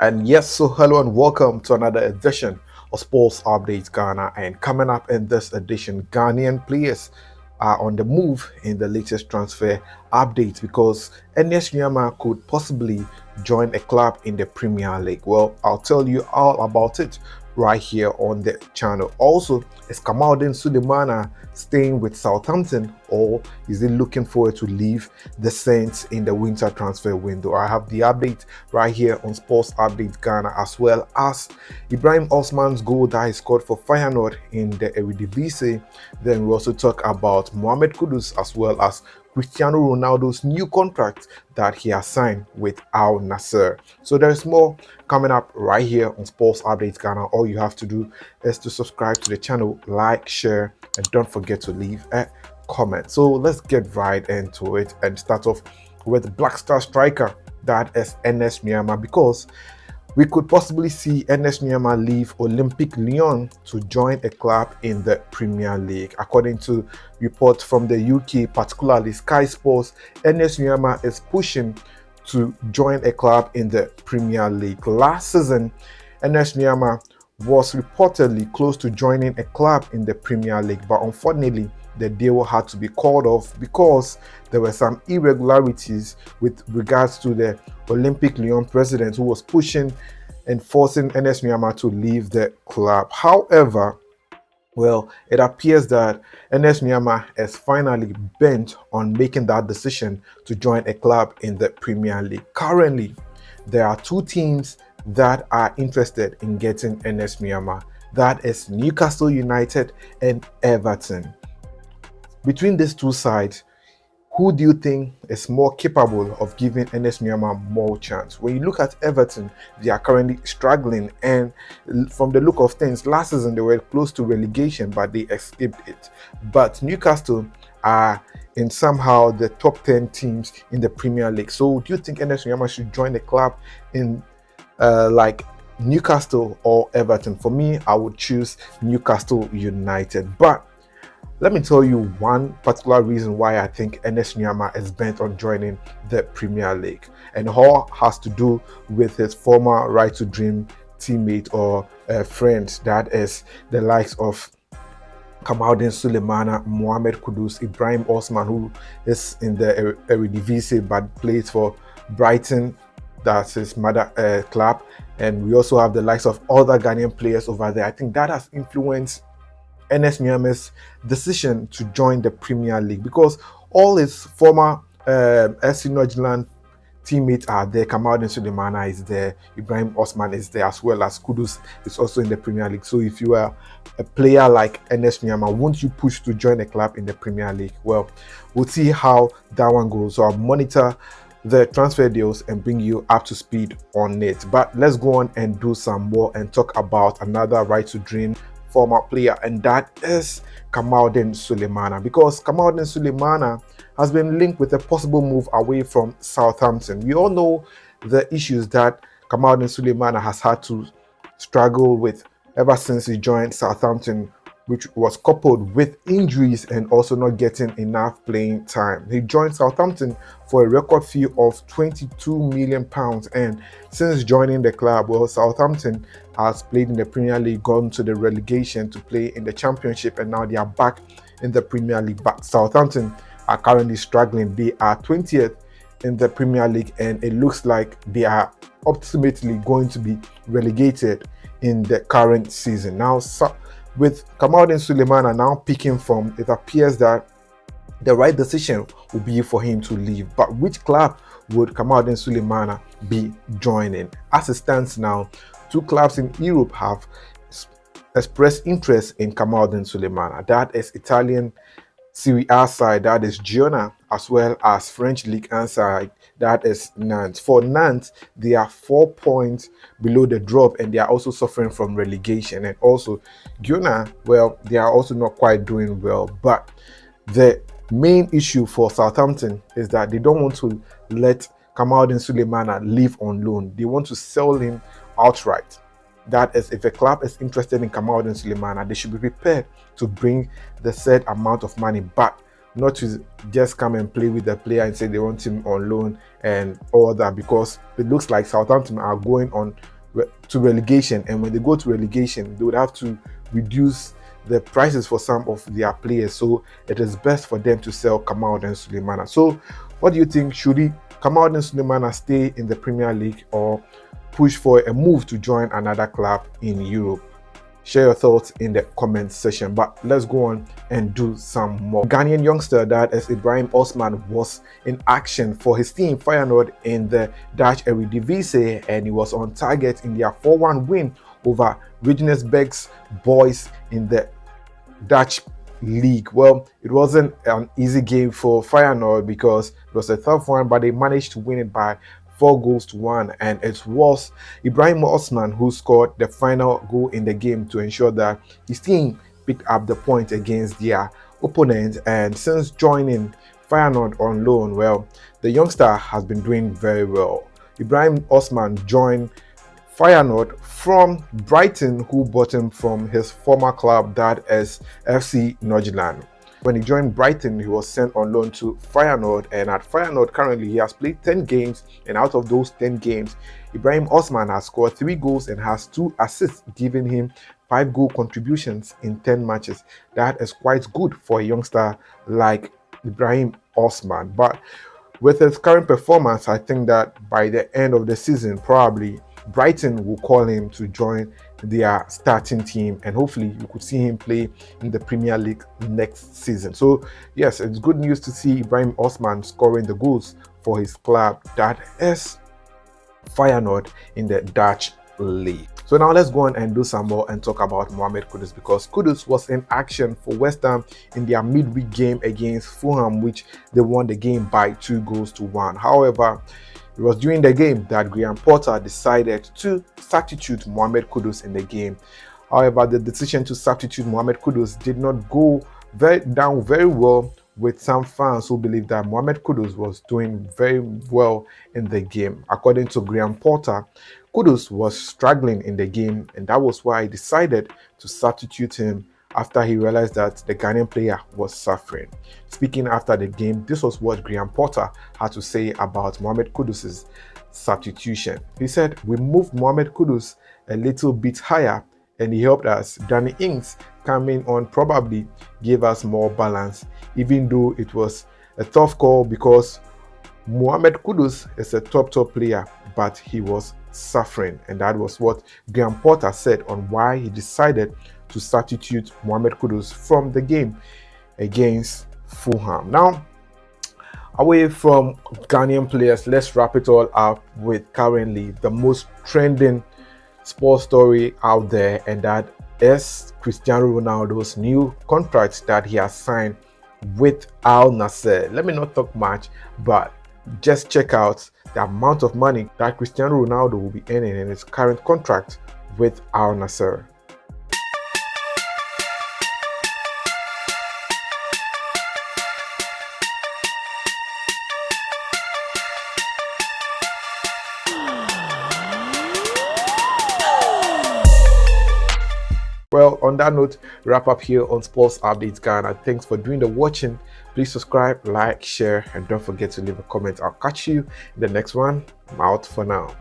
And yes, so hello and welcome to another edition of Sports Updates Ghana. And coming up in this edition, Ghanaian players are on the move in the latest transfer updates because Ernest Nuamah could possibly join a club in the Premier League. Well, I'll tell you all about it right here on the channel. Also, is Kamaldeen Kudus staying with Southampton, or is he looking forward to leave the Saints in the winter transfer window? I have the update right here on Sports Update Ghana, as well as Ibrahim Osman's goal that he scored for Feyenoord in the Eredivisie. Then we also talk about Mohamed Kudus, as well as Cristiano Ronaldo's new contract that he has signed with Al Nassr. So there's more coming up right here on Sports Updates Ghana. All you have to do is to subscribe to the channel, like, share, and don't forget to leave a comment. So let's get right into it and start off with Black Star striker that is Ernest Nuamah, because we could possibly see Ernest Nuamah leave Olympique Lyon to join a club in the Premier League. According to reports from the UK, particularly Sky Sports, Ernest Nuamah is pushing to join a club in the Premier League. Last season, Ernest Nuamah was reportedly close to joining a club in the Premier League, but unfortunately, the deal had to be called off because there were some irregularities with regards to the Olympique Lyon president, who was pushing and forcing Ernest Nuamah to leave the club. However, well, it appears that Ernest Nuamah is finally bent on making that decision to join a club in the Premier League. Currently, there are two teams that are interested in getting Ernest Nuamah. That is Newcastle United and Everton. Between these two sides, who do you think is more capable of giving Ernest Nuamah more chance? When you look at Everton, they are currently struggling, and from the look of things, last season they were close to relegation, but they escaped it. But Newcastle are in somehow the top 10 teams in the Premier League. So do you think Ernest Nuamah should join a club in like Newcastle or Everton? For me, I would choose Newcastle United. But let me tell you one particular reason why I think Ernest Nuamah is bent on joining the Premier League, and all has to do with his former Right to Dream teammate or friend, that is the likes of Kamaldeen Kudus, Mohamed Kudus, Ibrahim Osman, who is in the Eredivisie but plays for Brighton, that's his mother club, and we also have the likes of other Ghanaian players over there. I think that has influenced Ernest Nuamah's decision to join the Premier League, because all his former FC Nordjylland teammates are there. Kamaldeen Kudus is there, Ibrahim Osman is there, as well as Kudus is also in the Premier League. So if you are a player like Ernest Nuamah, won't you push to join a club in the Premier League? Well, we'll see how that one goes. So I'll monitor the transfer deals and bring you up to speed on it. But let's go on and do some more and talk about another Right to Dream former player, and that is Kamaldeen Kudus, because Kamaldeen Kudus has been linked with a possible move away from Southampton. We all know the issues that Kamaldeen Kudus has had to struggle with ever since he joined Southampton, which was coupled with injuries and also not getting enough playing time. He joined Southampton for a record fee of £22 million, and since joining the club, well, Southampton has played in the Premier League, gone to the relegation to play in the Championship, and now they are back in the Premier League. But Southampton are currently struggling. They are 20th in the Premier League, and it looks like they are ultimately going to be relegated in the current season. Now, with Kamaldeen Kudus now picking form, it appears that the right decision will be for him to leave. But which club would Kamaldeen Kudus be joining? As it stands now, two clubs in Europe have expressed interest in Kamaldeen Kudus. That is Italian Serie A side, that is Girona, as well as French Ligue 1 side, that is Nantes. For Nantes, they are 4 points below the drop, and they are also suffering from relegation. And also Girona, well, they are also not quite doing well. But the main issue for Southampton is that they don't want to let Kamaldeen Kudus leave on loan. They want to sell him outright. That is, if a club is interested in Kamaldeen Kudus, they should be prepared to bring the said amount of money back not to just come and play with the player and say they want him on loan and all that, because it looks like Southampton are going on to relegation, and when they go to relegation they would have to reduce the prices for some of their players. So it is best for them to sell Kamaldeen Sulemana. So what do you think? Should Kamaldeen Sulemana stay in the Premier League or push for a move to join another club in Europe? Share your thoughts in the comment section. But let's go on and do some more. Ghanaian youngster that is Ibrahim Osman was in action for his team Feyenoord in the Dutch Eredivisie, and he was on target in their 4-1 win over Regensburg's boys in the Dutch league. Well, it wasn't an easy game for Feyenoord because it was a tough one, but they managed to win it by 4-1, and it was Ibrahim Osman who scored the final goal in the game to ensure that his team picked up the point against their opponent. And since joining Feyenoord on loan, well, the youngster has been doing very well. Ibrahim Osman joined Feyenoord from Brighton, who bought him from his former club, that is FC Nordjylland. When he joined Brighton, he was sent on loan to Feyenoord, and at Feyenoord currently he has played 10 games, and out of those 10 games, Ibrahim Osman has scored 3 goals and has 2 assists, giving him 5 goal contributions in 10 matches. That is quite good for a youngster like Ibrahim Osman. But with his current performance, I think that by the end of the season, probably Brighton will call him to join their starting team, and hopefully you could see him play in the Premier League next season. So yes, it's good news to see Ibrahim Osman scoring the goals for his club, that is Feyenoord, in the Dutch league. So now let's go on and do some more and talk about Mohamed Kudus, because Kudus was in action for West Ham in their midweek game against Fulham, which they won the game by 2-1. However, it was during the game that Graham Potter decided to substitute Mohamed Kudus in the game. However, the decision to substitute Mohamed Kudus did not go down very well with some fans who believe that Mohamed Kudus was doing very well in the game. According to Graham Potter, Kudus was struggling in the game, and that was why he decided to substitute him after he realized that the Ghanaian player was suffering. Speaking after the game, this was what Graham Potter had to say about Mohamed Kudus' substitution. He said, "We moved Mohamed Kudus a little bit higher and he helped us. Danny Ings coming on probably gave us more balance, even though it was a tough call because Mohamed Kudus is a top player, but he was suffering." And that was what Graham Potter said on why he decided to substitute Mohamed Kudus from the game against Fulham. Now, away from Ghanaian players, let's wrap it all up with currently the most trending sports story out there, and that is Cristiano Ronaldo's new contract that he has signed with Al Nassr. Let me not talk much, but just check out the amount of money that Cristiano Ronaldo will be earning in his current contract with Al Nassr. Well, on that note, wrap up here on Sports Updates Ghana. Thanks for doing the watching. Please subscribe, like, share, and don't forget to leave a comment. I'll catch you in the next one. I'm out for now.